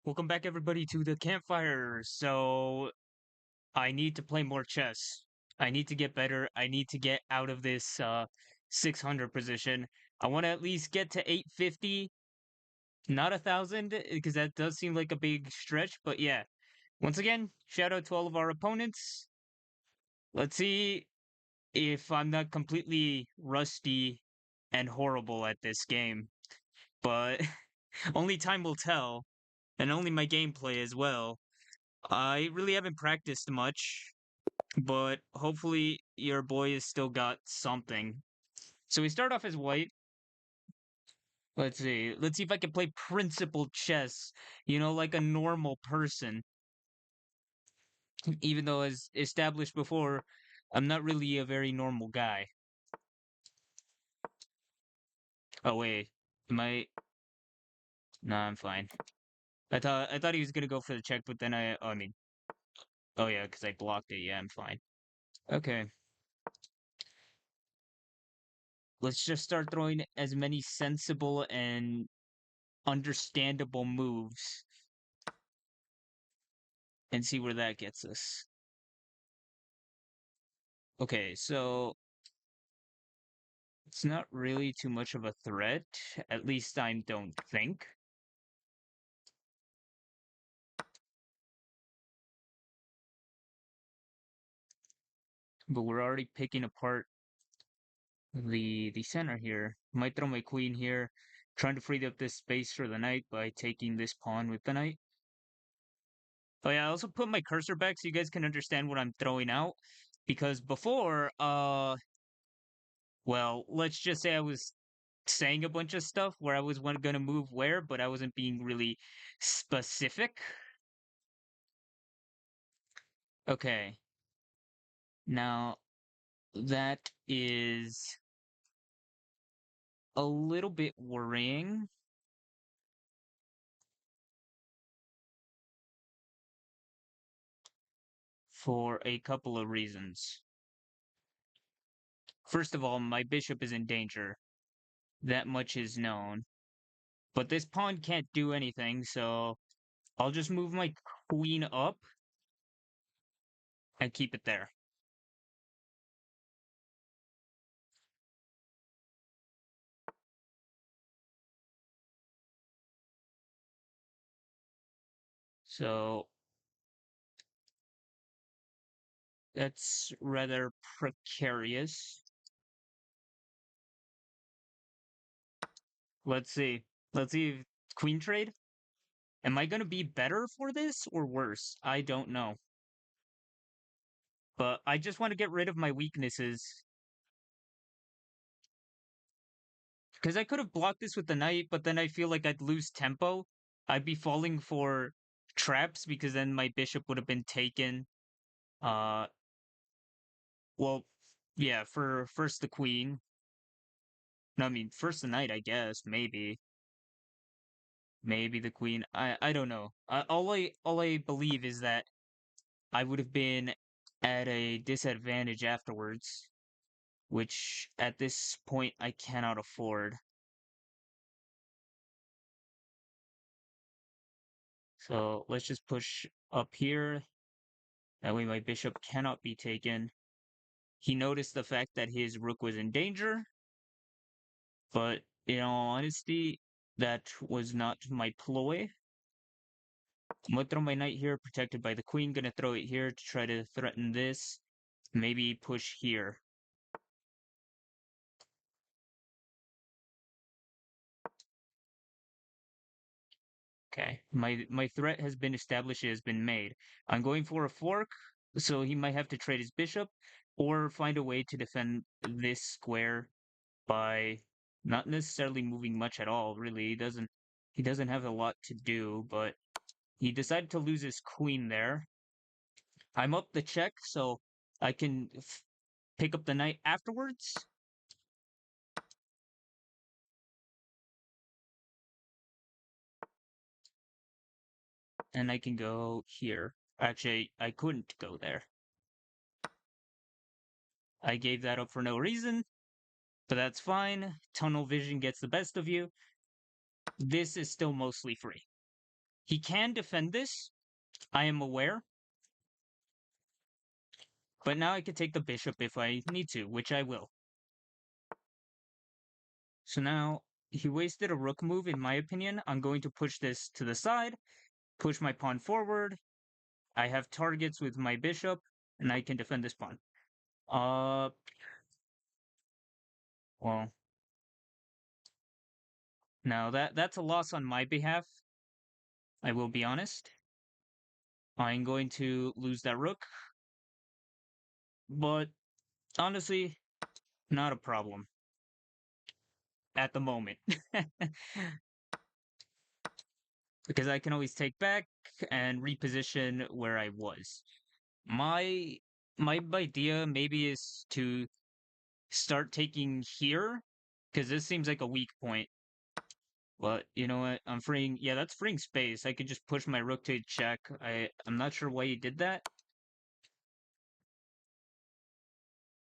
Welcome back, everybody, to the campfire. So, I need to play more chess. I need to get better. I need to get out of this 600 position. I want to at least get to 850, not 1,000, because that does seem like a big stretch. But yeah, once again, shout out to all of our opponents. Let's see if I'm not completely rusty and horrible at this game. But only time will tell, and only my gameplay as well. I really haven't practiced much, but hopefully your boy has still got something. So we start off as white. Let's see. Let's see if I can play principal chess, like a normal person. Even though, as established before, I'm not really a very normal guy. Oh, wait. Am I? Nah, I'm fine. I thought he was gonna go for the check, but then oh yeah, because I blocked it. Yeah, I'm fine. Okay. Let's just start throwing as many sensible and understandable moves and see where that gets us. Okay, so it's not really too much of a threat. At least I don't think. But we're already picking apart the center here. Might throw my queen here, trying to free up this space for the knight by taking this pawn with the knight. Oh yeah, I also put my cursor back so you guys can understand what I'm throwing out. Because before, well, let's just say I was saying a bunch of stuff where I was going to move where, but I wasn't being really specific. Okay. Now, that is a little bit worrying for a couple of reasons. First of all, my bishop is in danger. That much is known. But this pawn can't do anything, so I'll just move my queen up and keep it there. So that's rather precarious. Let's see. Let's see if queen trade. Am I going to be better for this or worse? I don't know. But I just want to get rid of my weaknesses. Because I could have blocked this with the knight, but then I feel like I'd lose tempo. I'd be falling for traps because then my bishop would have been taken. Uh, well, yeah, for first the queen. No, I mean, first the knight, I guess. Maybe the queen. I don't know. All I believe is that I would have been at a disadvantage afterwards, which at this point I cannot afford. So let's just push up here. That way my bishop cannot be taken. He noticed the fact that his rook was in danger, but in all honesty, that was not my ploy. I'm gonna throw my knight here, protected by the queen. Gonna throw it here to try to threaten this. Maybe push here. Okay, my threat has been established. It has been made. I'm going for a fork, so he might have to trade his bishop, or find a way to defend this square by not necessarily moving much at all. Really, he doesn't have a lot to do, but he decided to lose his queen there. I'm up the check, so I can pick up the knight afterwards. And I can go here. Actually, I couldn't go there. I gave that up for no reason, but that's fine. Tunnel vision gets the best of you. This is still mostly free. He can defend this, I am aware, but now I can take the bishop if I need to, which I will. So now he wasted a rook move, in my opinion. I'm going to push this to the side, push my pawn forward. I have targets with my bishop, and I can defend this pawn. Well, now that's a loss on my behalf. I will be honest. I'm going to lose that rook, but honestly, not a problem at the moment. Because I can always take back and reposition where I was. My my idea maybe is to start taking here, because this seems like a weak point. But you know what? I'm freeing. Yeah, that's freeing space. I could just push my rook to check. I'm not sure why he did that.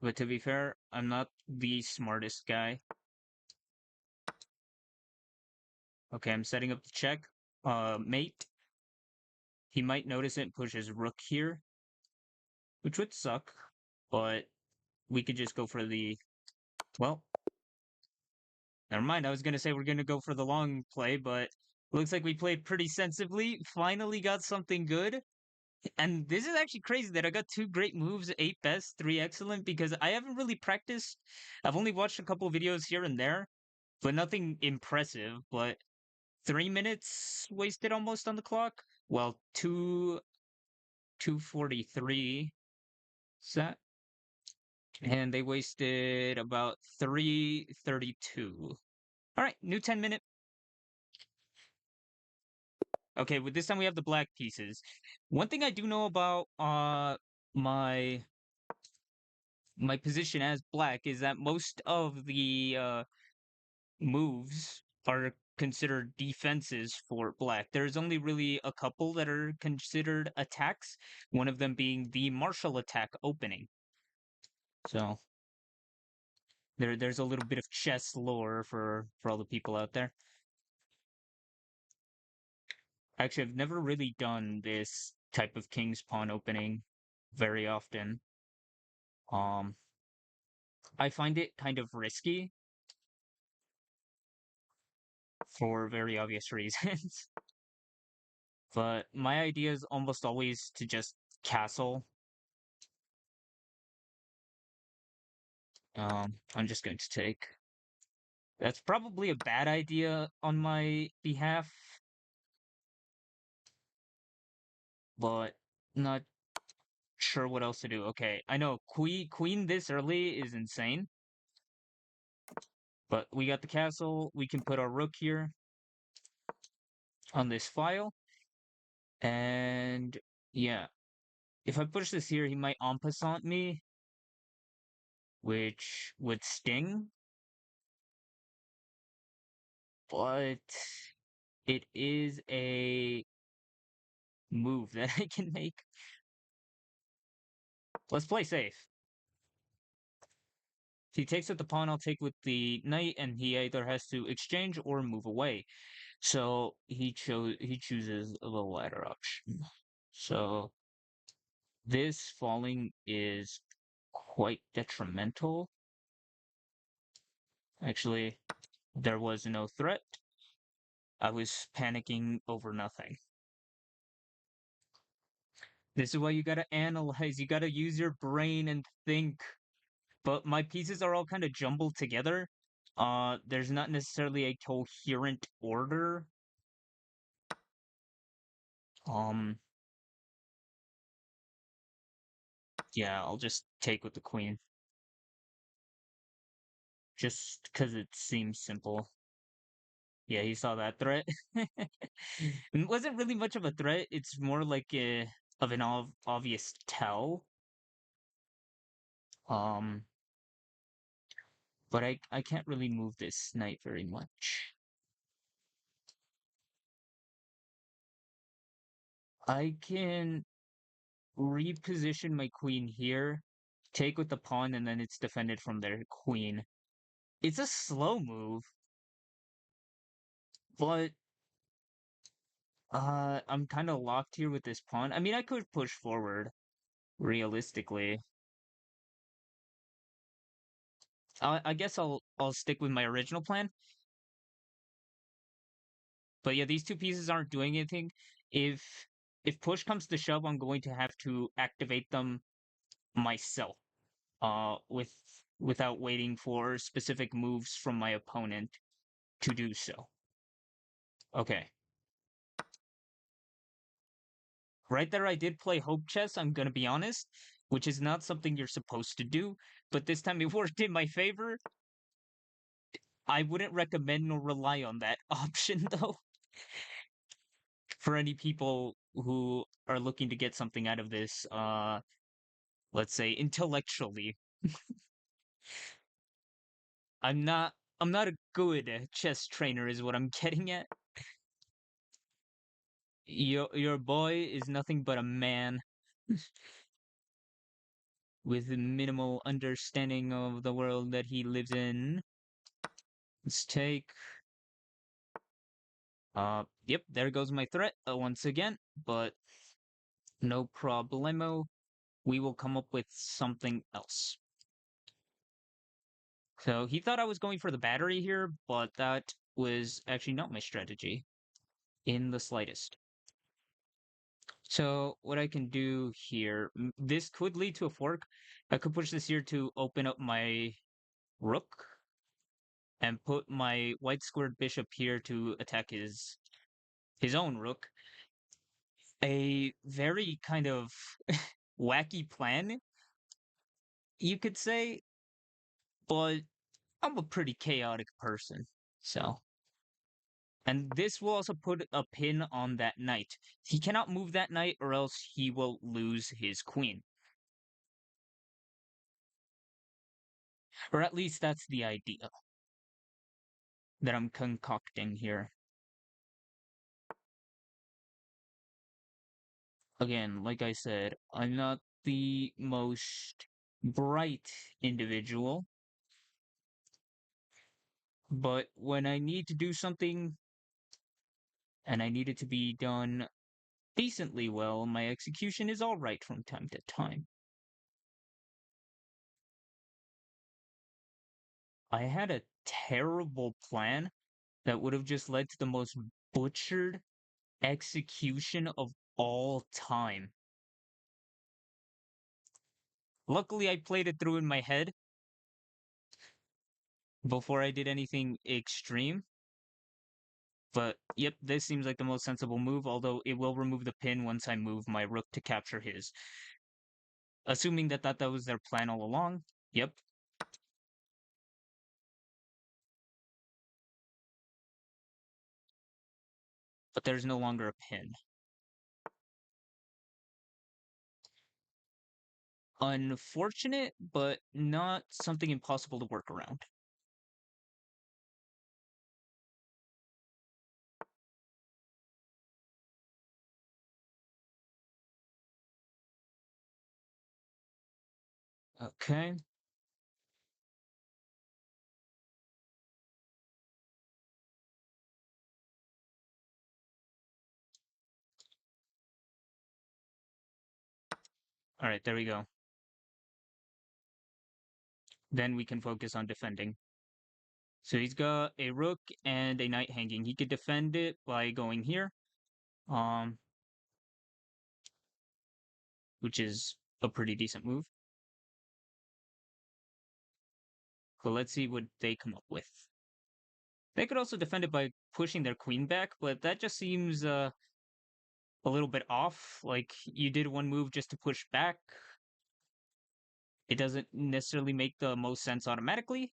But to be fair, I'm not the smartest guy. Okay, I'm setting up the check. Mate. He might notice it and push his rook here, which would suck. But we could just go for the... Well, never mind. I was going to say we're going to go for the long play, but looks like we played pretty sensibly. Finally got something good. And this is actually crazy that I got two great moves, 8 best, 3 excellent, because I haven't really practiced. I've only watched a couple videos here and there, but nothing impressive. But 3 minutes wasted almost on the clock. Well, 2:43 set. And they wasted about 3:32. All right, new 10-minute. Okay, with this time we have the black pieces. One thing I do know about my my position as black is that most of the moves are considered defenses for black. There's only really a couple that are considered attacks, one of them being the martial attack opening. So there's a little bit of chess lore for all the people out there. Actually, I've never really done this type of king's pawn opening very often. Um, I find it kind of risky for very obvious reasons. But my idea is almost always to just castle. I'm just going to take. That's probably a bad idea on my behalf, but not sure what else to do. Okay, I know queen this early is insane, but we got the castle. We can put our rook here on this file, and yeah, if I push this here, he might en passant me, which would sting, but it is a move that I can make. Let's play safe. If he takes with the pawn, I'll take with the knight, and he either has to exchange or move away. So he chooses the latter option. So this falling is quite detrimental. Actually, there was no threat. I was panicking over nothing. This is why you gotta analyze, you gotta use your brain and think. But my pieces are all kind of jumbled together. There's not necessarily a coherent order. Um, yeah, I'll just take with the queen. Just because it seems simple. Yeah, he saw that threat. It wasn't really much of a threat. It's more like of an obvious tell. Um, but I can't really move this knight very much. I can reposition my queen here, take with the pawn, and then it's defended from their queen. It's a slow move, but I'm kind of locked here with this pawn. I mean, I could push forward, realistically. I guess I'll stick with my original plan. But yeah, these two pieces aren't doing anything. If if push comes to shove, I'm going to have to activate them myself. Without waiting for specific moves from my opponent to do so. Okay. Right there, I did play Hope Chess, I'm gonna be honest, which is not something you're supposed to do, but this time it worked in my favor. I wouldn't recommend nor rely on that option, though, for any people who are looking to get something out of this, let's say, intellectually. I'm not I'm not a good chess trainer is what I'm getting at. Your boy is nothing but a man with minimal understanding of the world that he lives in. Let's take yep, there goes my threat once again, but no problemo. We will come up with something else. So he thought I was going for the battery here, but that was actually not my strategy in the slightest. So what I can do here, this could lead to a fork. I could push this here to open up my rook and put my white squared bishop here to attack his own rook. A very kind of wacky plan, you could say, but I'm a pretty chaotic person. So, and this will also put a pin on that knight. He cannot move that knight or else he will lose his queen. Or at least that's the idea that I'm concocting here. Again, like I said, I'm not the most bright individual, but when I need to do something and I need it to be done decently well, my execution is alright from time to time. I had a terrible plan that would have just led to the most butchered execution of all time. Luckily, I played it through in my head before I did anything extreme. But yep, this seems like the most sensible move, although it will remove the pin once I move my rook to capture his. Assuming that was their plan all along. Yep. But there's no longer a pin. Unfortunate, but not something impossible to work around. Okay. Alright, there we go. Then we can focus on defending. So he's got a rook and a knight hanging. He could defend it by going here. Um, which is a pretty decent move. But let's see what they come up with. They could also defend it by pushing their queen back, but that just seems a little bit off. Like you did one move just to push back. It doesn't necessarily make the most sense automatically.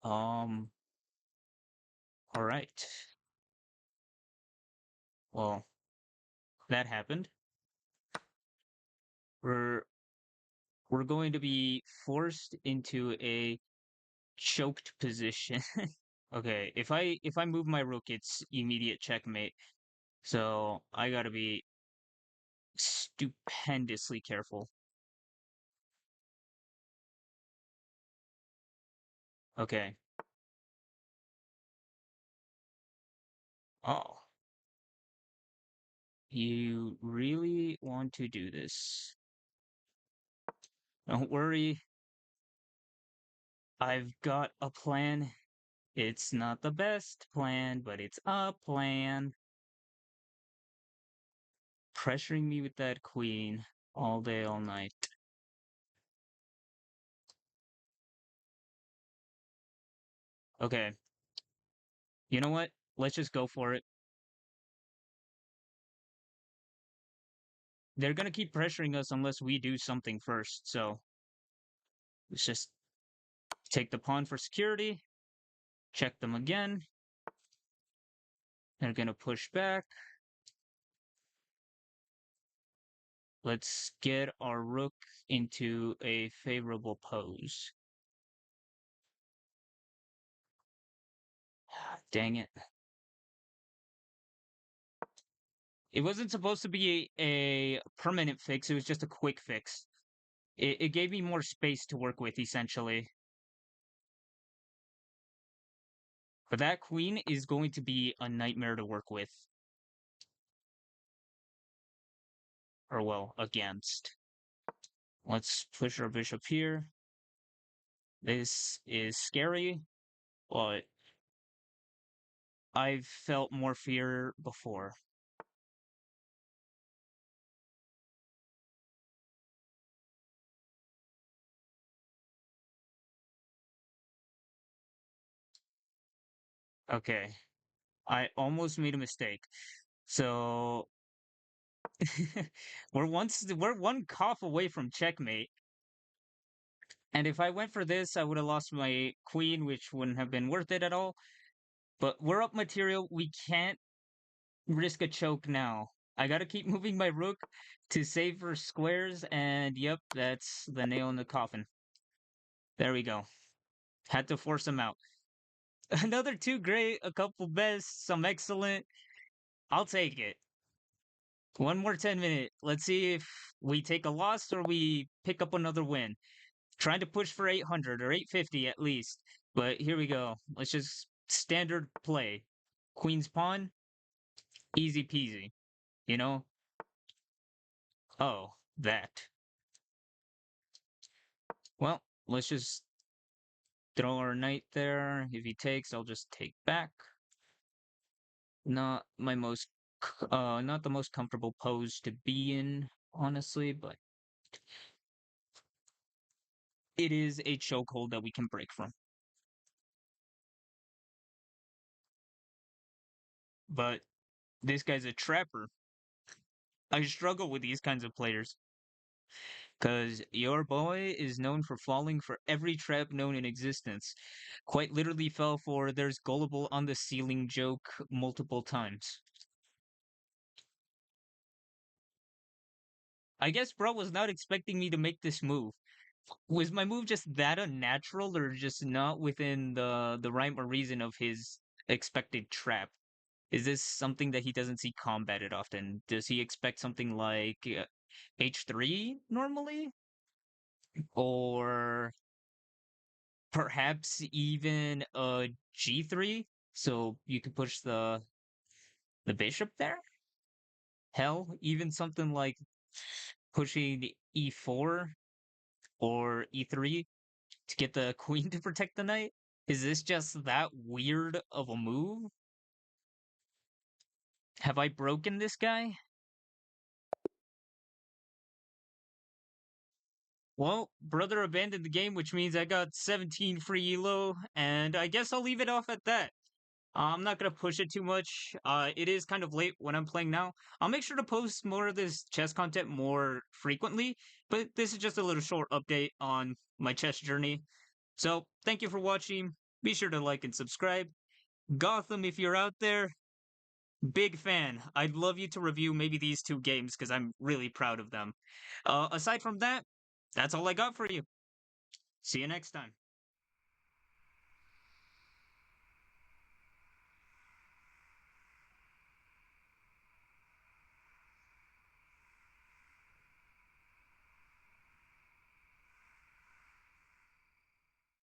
Um, all right. Well, that happened. We're we're going to be forced into a choked position. Okay, if I move my rook, it's immediate checkmate. So I gotta be stupendously careful. Okay. Oh, you really want to do this? Don't worry, I've got a plan. It's not the best plan, but it's a plan. Pressuring me with that queen all day, all night. Okay, you know what? Let's just go for it. They're gonna keep pressuring us unless we do something first, so let's just take the pawn for security, check them again. They're gonna push back. Let's get our rook into a favorable pose. Dang it. It wasn't supposed to be a permanent fix, it was just a quick fix. It gave me more space to work with, essentially. But that queen is going to be a nightmare to work with. Or, well, against. Let's push our bishop here. This is scary, but I've felt more fear before. Okay, I almost made a mistake. So we're one cough away from checkmate. And if I went for this, I would have lost my queen, which wouldn't have been worth it at all. But we're up material. We can't risk a choke now. I gotta keep moving my rook to save for squares, and yep, that's the nail in the coffin. There we go. Had to force him out. Another two great, a couple best, some excellent. I'll take it. One more 10-minute. Let's see if we take a loss or we pick up another win. Trying to push for 800 or 850 at least. But here we go. Let's just standard play. Queen's pawn, easy peasy. You know? Oh, that. Well, let's just throw our knight there. If he takes, I'll just take back. Not my most, not the most comfortable pose to be in, honestly, but it is a chokehold that we can break from. But this guy's a trapper. I struggle with these kinds of players. Because your boy is known for falling for every trap known in existence. Quite literally fell for there's gullible on the ceiling joke multiple times. I guess bro was not expecting me to make this move. Was my move just that unnatural or just not within the rhyme or reason of his expected trap? Is this something that he doesn't see combated often? Does he expect something like H3 normally? Or perhaps even a G3? So you could push the bishop there? Hell, even something like pushing E4 or E3 to get the queen to protect the knight? Is this just that weird of a move? Have I broken this guy? Well, brother abandoned the game, which means I got 17 free elo, and I guess I'll leave it off at that. I'm not gonna push it too much. It is kind of late when I'm playing now. I'll make sure to post more of this chess content more frequently, but this is just a little short update on my chess journey. So, thank you for watching. Be sure to like and subscribe. Gotham, if you're out there, big fan. I'd love you to review maybe these two games because I'm really proud of them. Aside from that, that's all I got for you. See you next time.